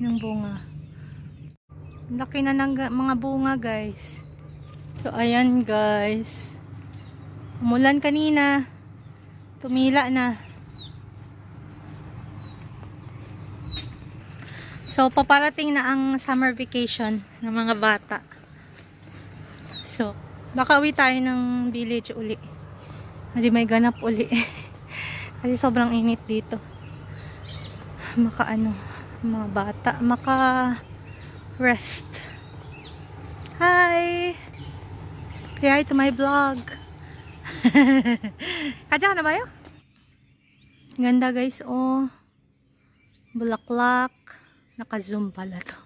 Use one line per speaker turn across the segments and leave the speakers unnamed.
ng bunga. Laki na ng mga bunga, guys. So, ayan, guys. Umulan kanina. Tumila na. So, paparating na ang summer vacation ng mga bata. So, baka uwi tayo ng village uli. Hindi may ganap uli. Kasi sobrang init dito. Mga bata, rest. Hi! Say hi to my vlog. Kadya ka na ba yun? Ganda, guys, oh. Bulaklak. Naka-zoom pala to.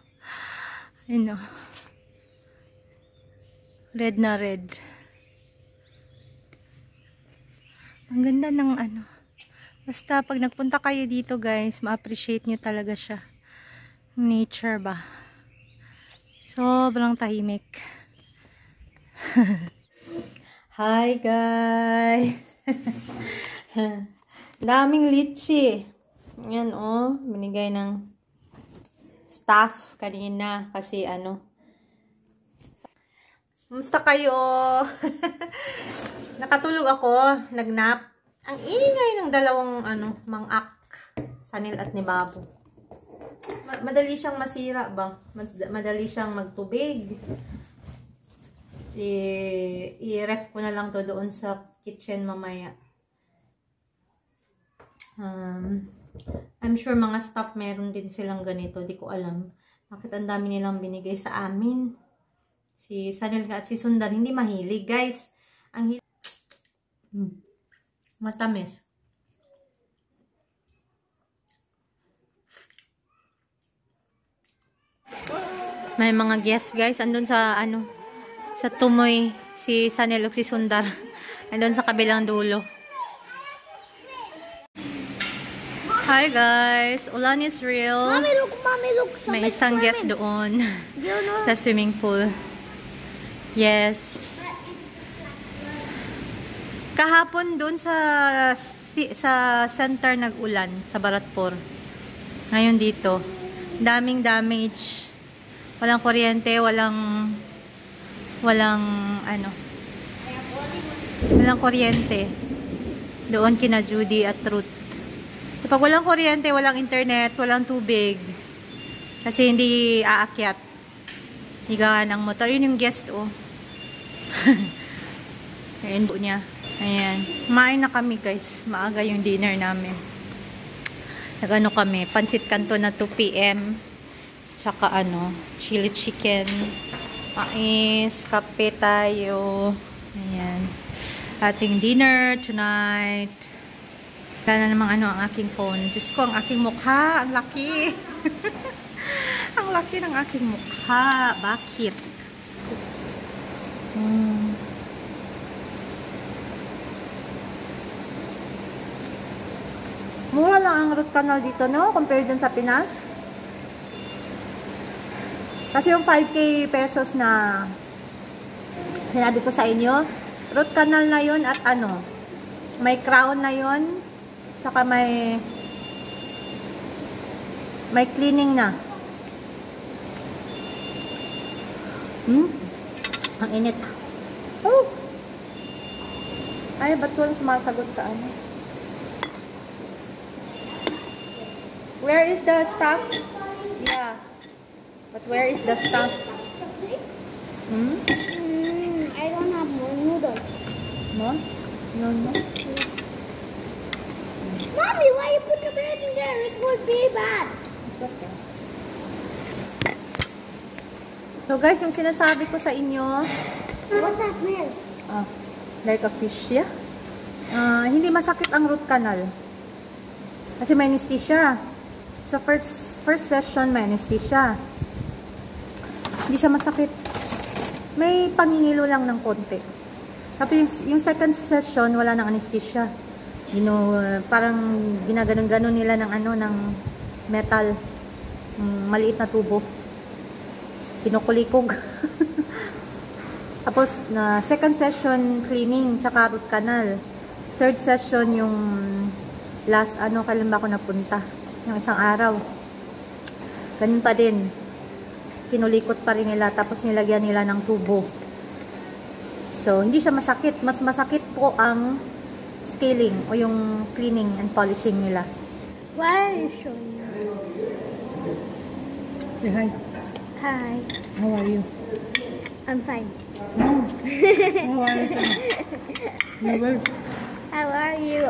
Ayun, oh. Red na red. Ang ganda ng Basta pag nagpunta kayo dito, guys, ma-appreciate nyo talaga siya. Nature ba? Sobrang tahimik. Hi, guys! Daming litchi. Yan, oh. Binigay ng staff kanina kasi Musta kayo? Nakatulog ako, nagnap. Ang ingay ng dalawang mang-ak, Sanil at ni Babu. Madali siyang masira ba? Madali siyang magtubig. I-ref ko na lang to doon sa kitchen mamaya. I'm sure mga staff meron din silang ganito. Di ko alam. Bakit ang dami nilang binigay sa amin? Si Sanil at si Sundar hindi mahilig, guys. Ang matamis. May mga guests, guys. Andun sa sa Tumoy si Sanil at si Sundar. Andun sa kabilang dulo. Hi, guys. Ulan is real.
Mommy, look.
May isang guest doon sa swimming pool. Yes. Kahapon doon sa center nag-ulan sa Baratpur. Ngayon dito, daming damage. Walang kuryente, walang kuryente. Doon kina Judy at Ruth. Kapag walang kuryente, walang internet, walang tubig. Kasi hindi aakyat. Higaan ang motor. Yun yung guest, oh. Ayan po niya. Ayan. Kumain na kami, guys. Maaga yung dinner namin. Nagano kami. Pansit Canton na 2 PM. Tsaka chili chicken. Mais. Kape tayo. Ayan. Ating dinner tonight. Wala na namang ang aking phone. Diyos ko, ang aking mukha. Ang laki. Ang laki ng aking mukha. Bakit? Mura lang ang root canal dito, no? Compared dun sa Pinas. Kasi yung 5K pesos na sinabi ko sa inyo, root canal na yun at may crown na yun. Saka may cleaning na. Ang init. Oh! Ay, ba't walang sumasagot sa Where is the staff? Yeah. But where is the staff?
I don't have more noodles.
No? No.
Mommy, why you put the bread in there? It would be bad.
It's okay. So guys, yung sinasabi ko sa inyo,
What's that smell?
like a fish, yeah? Hindi masakit ang root canal. Kasi may anesthesia. Sa first session, may anesthesia. Hindi siya masakit. May pangingilo lang ng konti. Tapos yung second session, wala nang anesthesia. Parang ginaganon-ganon nila ng metal. Maliit na tubo. Kinukulikog. Tapos, second session, cleaning, tsaka root canal. Third session, yung last, kailan ba ako napunta? Yung isang araw. Ganun pa din. Pinulikot pa rin nila, tapos nilagyan nila ng tubo. So, hindi siya masakit. Mas masakit po ang scaling o yung cleaning and polishing nila.
Why are you showing me?
Say hi.
Hi.
How are you?
I'm fine.
No. How are you? You well?
How are you?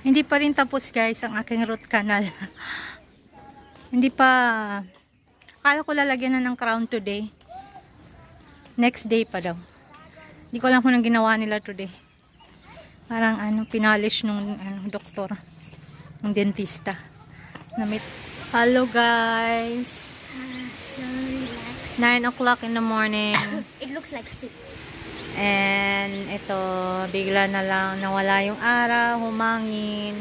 Hindi pa rin tapos guys ang aking root canal. Hindi pa. Akala ko lalagyan na ng crown today. Next day pa daw. Hindi ko alam kung anong ginawa nila today. Parang pinalish nung doktor. Ng dentista. Hello guys.
So relaxed.
9 o'clock in the morning.
It looks like 6.
And ito, bigla na lang nawala yung araw, humangin,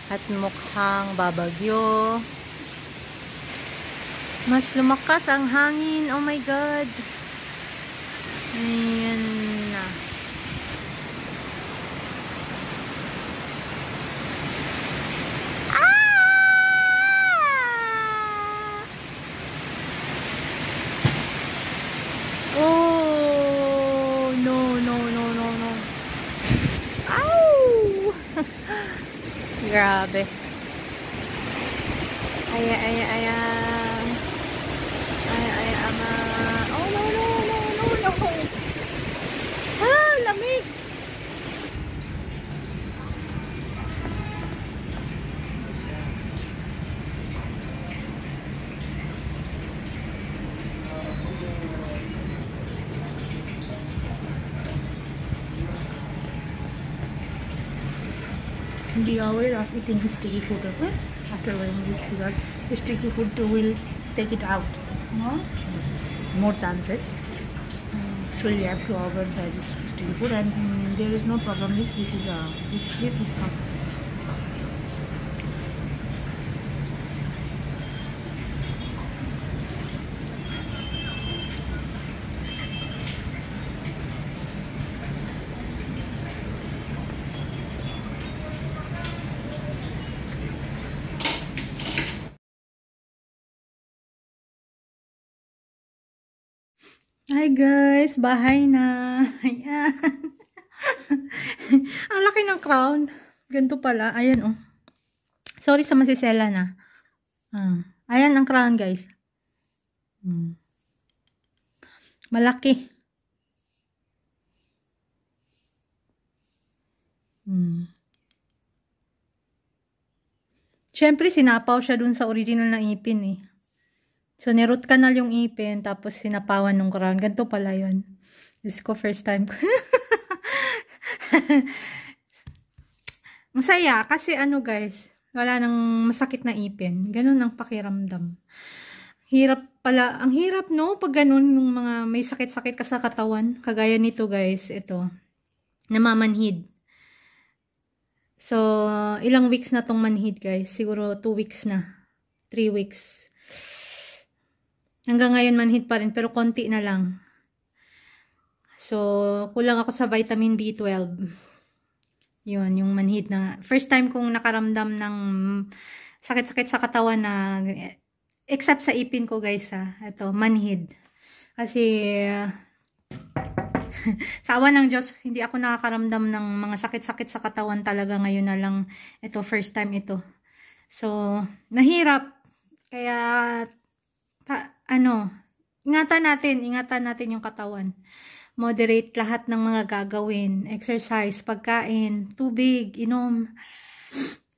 at mukhang babagyo. Mas lumakas ang hangin. Oh my God. Ayan na. Oh, no. Ow! Grabe. Aya. Ama. Oh, no. Ah, lamig.
Be aware of eating sticky food, okay? After wearing this, because sticky food will take it out. No? More chances. So you have to avoid this sticky food, and there is no problem. This is this come.
Hi guys, bahay na. Ayan. Ang laki ng crown. Ganito pala. Ayan oh. Sorry sa masisela na. Ayan ang crown guys. Malaki. Siyempre sinapaw siya dun sa original na ipin eh. So, ni-root canal yung ipin, tapos sinapawan ng crown. Ganito pala yun. This ko, first time ko. Ang saya, kasi guys, wala nang masakit na ipin. Ganun ang pakiramdam. Hirap pala. Ang hirap, no? Pag ganun, yung mga may sakit-sakit ka sa katawan. Kagaya nito, guys. Ito. Namamanhid. So, ilang weeks na tong manhid, guys. Siguro 2 weeks na. 3 weeks. Hanggang ngayon manhid pa rin, pero konti na lang. So, kulang ako sa vitamin B12. Yun, yung manhid na. First time kong nakaramdam ng sakit-sakit sa katawan na, except sa ipin ko guys ito, manhid. Kasi, sa awa ng Diyos, hindi ako nakakaramdam ng mga sakit-sakit sa katawan talaga ngayon na lang. Ito, first time ito. So, nahirap. Kaya, ingatan natin yung katawan. Moderate lahat ng mga gagawin. Exercise, pagkain, tubig, inom.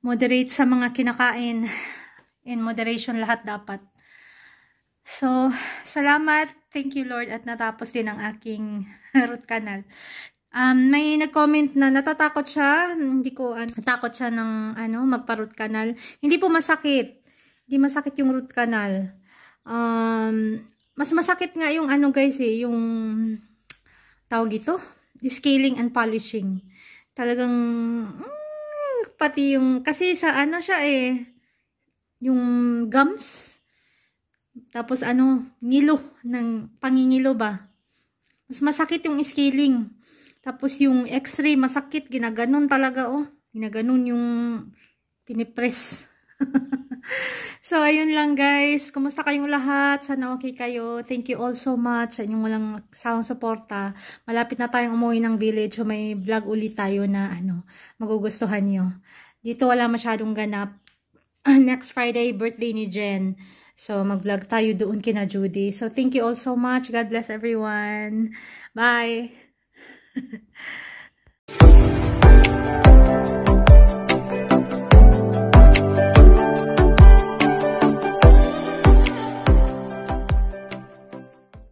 Moderate sa mga kinakain. In moderation lahat dapat. So, salamat. Thank you, Lord. At natapos din ang aking root canal. May nag-comment na natatakot siya. Hindi ko, natakot siya ng, magpa-root canal. Hindi po masakit. Hindi masakit yung root canal. Mas masakit nga yung guys yung tawag ito, scaling and polishing. Talagang, pati yung, kasi sa siya yung gums, tapos ngilo, pangingilo ba. Mas masakit yung scaling. Tapos yung x-ray, masakit, ginaganon talaga, ginaganon yung pinipress. So, ayun lang guys. Kumusta kayong lahat? Sana okay kayo. Thank you all so much sa inyong walang sawang suporta. Malapit na tayong umuwi ng village. So, may vlog ulit tayo na magugustuhan nyo. Dito wala masyadong ganap. Next Friday, birthday ni Jen. So, mag-vlog tayo doon kina Judy. So, thank you all so much. God bless everyone. Bye!